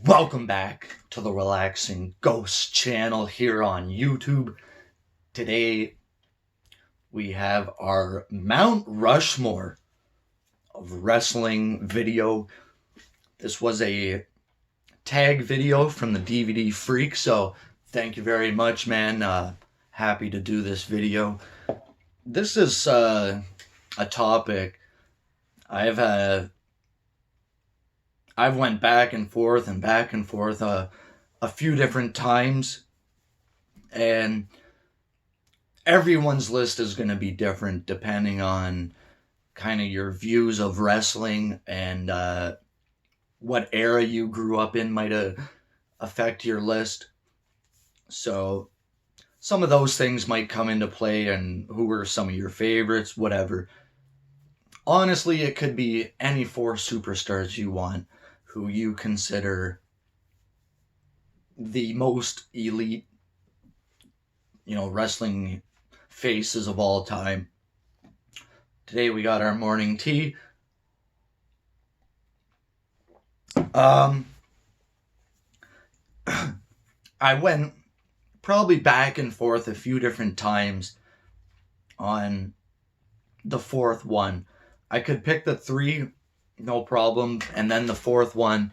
Welcome back to the Relaxing Ghost channel here on YouTube. Today we have our Mount Rushmore of wrestling video. This was a tag video from the DVD Freak, so thank you very much, man. Happy to do this video. This is a topic I've went back and forth a few different times, and everyone's list is going to be different depending on kind of your views of wrestling and what era you grew up in might affect your list. So some of those things might come into play, and who were some of your favorites, whatever. Honestly, it could be any four superstars you want who you consider the most elite, wrestling faces of all time. Today we got our morning tea. I went probably back and forth a few different times on the fourth one. I could pick the three, no problem, and then the fourth one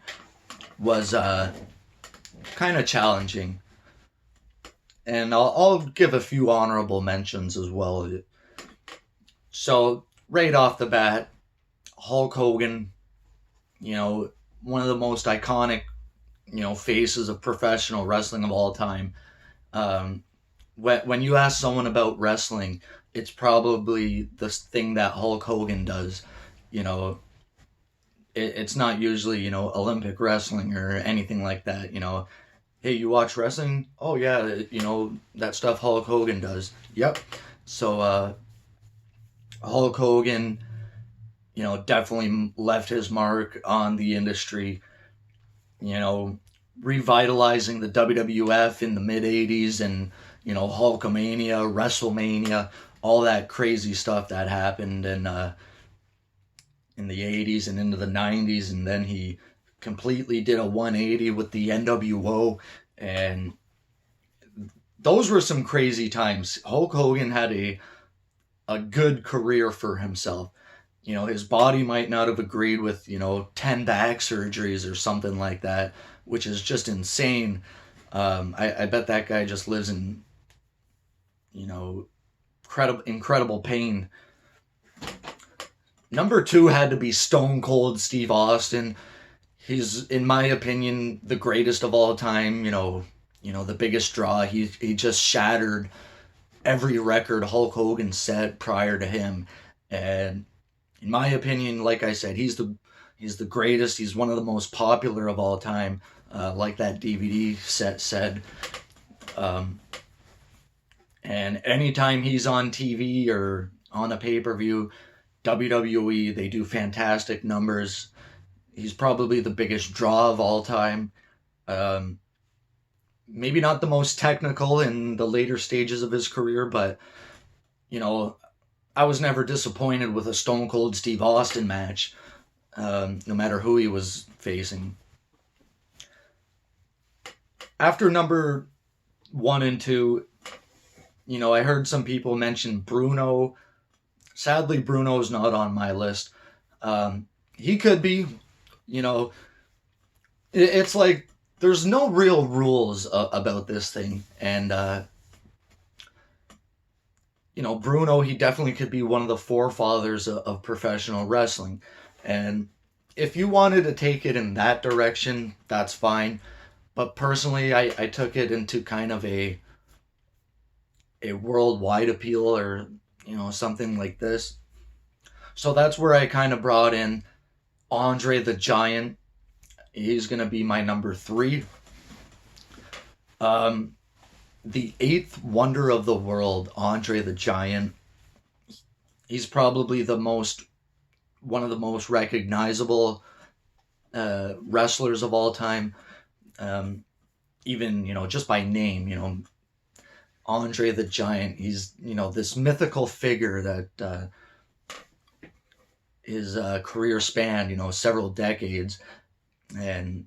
was kind of challenging. And I'll give a few honorable mentions as well. So, right off the bat, Hulk Hogan, one of the most iconic, faces of professional wrestling of all time. When you ask someone about wrestling, it's probably the thing that Hulk Hogan does. It's not usually, Olympic wrestling or anything like that. Hey, you watch wrestling? Oh yeah, that stuff Hulk Hogan does. Yep. So Hulk Hogan, definitely left his mark on the industry. Revitalizing the WWF in the mid 80s, and Hulkamania, WrestleMania, all that crazy stuff that happened in the 80s and into the 90s, and then he completely did a 180 with the NWO, and those were some crazy times. Hulk Hogan had a good career for himself. His body might not have agreed with, 10 back surgeries or something like that, which is just insane. I bet that guy just lives in, incredible pain. Number two had to be Stone Cold Steve Austin. He's, in my opinion, the greatest of all time. The biggest draw. He just shattered every record Hulk Hogan set prior to him, and in my opinion, like I said, he's the greatest. He's one of the most popular of all time, like that DVD set said. And anytime he's on TV or on a pay-per-view, WWE, they do fantastic numbers. He's probably the biggest draw of all time. Maybe not the most technical in the later stages of his career, but, I was never disappointed with a Stone Cold Steve Austin match, no matter who he was facing. After number 1 and 2, I heard some people mention Bruno. Sadly, Bruno's not on my list. He could be, it's like there's no real rules about this thing, and Bruno, he definitely could be one of the forefathers of professional wrestling. And if you wanted to take it in that direction, that's fine. But personally, I took it into kind of a worldwide appeal, or, something like this. So that's where I kind of brought in Andre the Giant. He's going to be my number 3. The 8th wonder of the world, Andre the Giant. He's probably one of the most recognizable wrestlers of all time. Even, just by name, Andre the Giant. He's, this mythical figure that his career spanned, several decades. And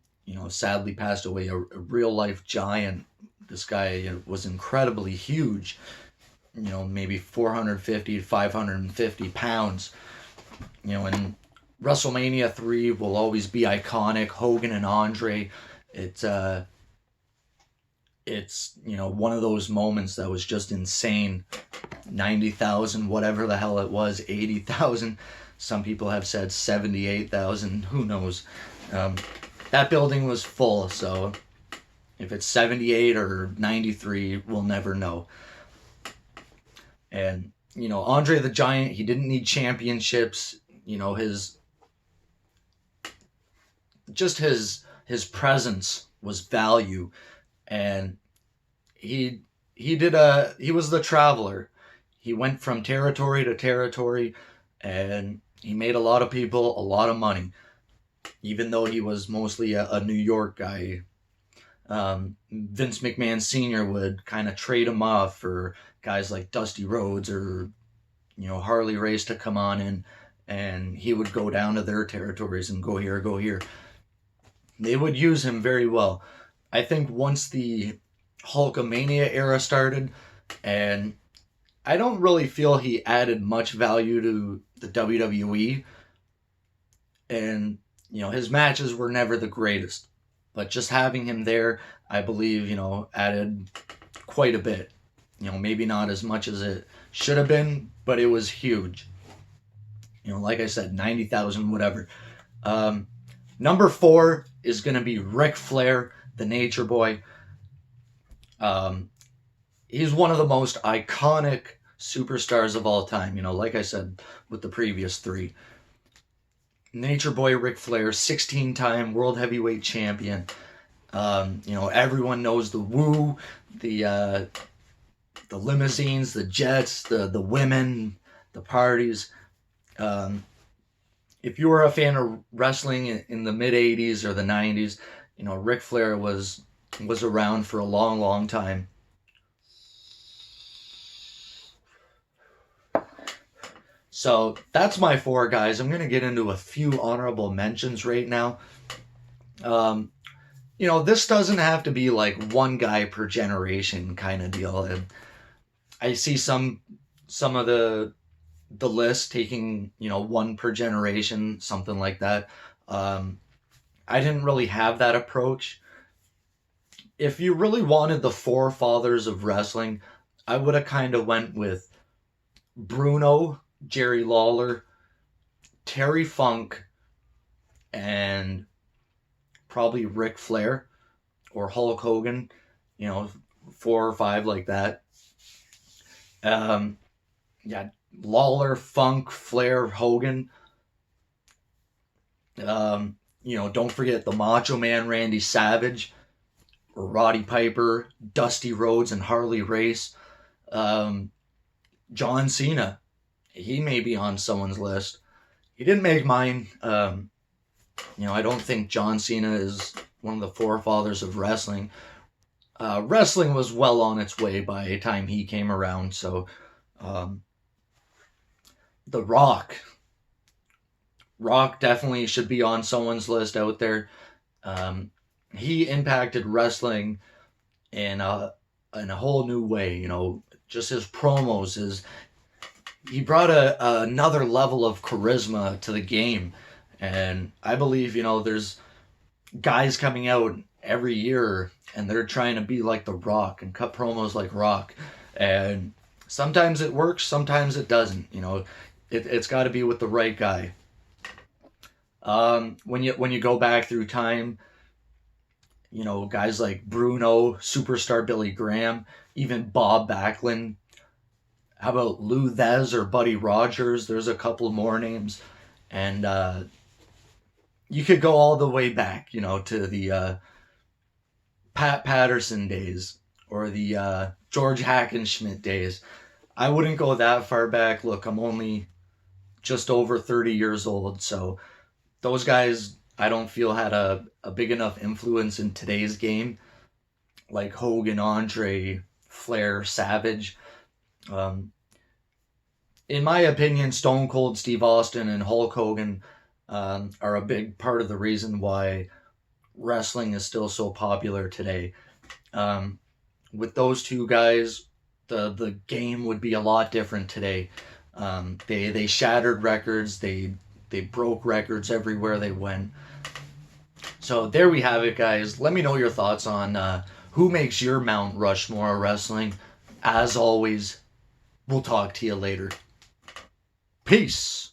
sadly passed away, a real life giant. This guy was incredibly huge, maybe 450 to 550 pounds. And WrestleMania 3 will always be iconic. Hogan and Andre. It's one of those moments that was just insane. 90,000, whatever the hell it was, 80,000. Some people have said 78,000. Who knows? That building was full, so if it's 78 or 93, we'll never know. And Andre the Giant, he didn't need championships. His presence was value, and he was the traveler. He went from territory to territory, and he made a lot of people a lot of money, even though he was mostly a New York guy. Vince McMahon Sr. would kind of trade him off for guys like Dusty Rhodes or Harley Race to come on in, and he would go down to their territories and go here, go here. They would use him very well. I think once the Hulkamania era started, and I don't really feel he added much value to the WWE, and his matches were never the greatest, but just having him there, I believe, added quite a bit. Maybe not as much as it should have been, but it was huge. Like I said, 90,000, whatever. Number 4 is going to be Ric Flair, the Nature Boy. He's one of the most iconic superstars of all time. Like I said with the previous 3. Nature Boy Ric Flair, 16-time World Heavyweight Champion. Everyone knows the woo, the limousines, the jets, the women, the parties. If you were a fan of wrestling in the mid-'80s or the '90s, Ric Flair was around for a long, long time. So that's my 4 guys. I'm going to get into a few honorable mentions right now. This doesn't have to be like one guy per generation kind of deal. And I see some of the list taking, one per generation, something like that. I didn't really have that approach. If you really wanted the forefathers of wrestling, I would have kind of went with Bruno, Jerry Lawler, Terry Funk, and probably Ric Flair or Hulk Hogan, 4 or 5 like that. Lawler, Funk, Flair, Hogan. Don't forget the Macho Man Randy Savage, or Roddy Piper, Dusty Rhodes, and Harley Race. John Cena, he may be on someone's list. He didn't make mine. I don't think John Cena is one of the forefathers of wrestling. Wrestling was well on its way by the time he came around, so The Rock. Rock definitely should be on someone's list out there. He impacted wrestling in a whole new way. Just his promos, he brought another level of charisma to the game, and I believe there's guys coming out every year and they're trying to be like The Rock and cut promos like Rock, and sometimes it works, sometimes it doesn't. It's got to be with the right guy. When you go back through time, guys like Bruno, Superstar Billy Graham, even Bob Backlund. How about Lou Thez or Buddy Rogers? There's a couple more names. And you could go all the way back, to the Pat Patterson days or the George Hackenschmidt days. I wouldn't go that far back. Look, I'm only just over 30 years old, so those guys I don't feel had a big enough influence in today's game, like Hogan, Andre, Flair, Savage. In my opinion, Stone Cold Steve Austin and Hulk Hogan are a big part of the reason why wrestling is still so popular today. With those two guys, the game would be a lot different today. They shattered records. They broke records everywhere they went. So there we have it, guys. Let me know your thoughts on who makes your Mount Rushmore of wrestling. As always, we'll talk to you later. Peace.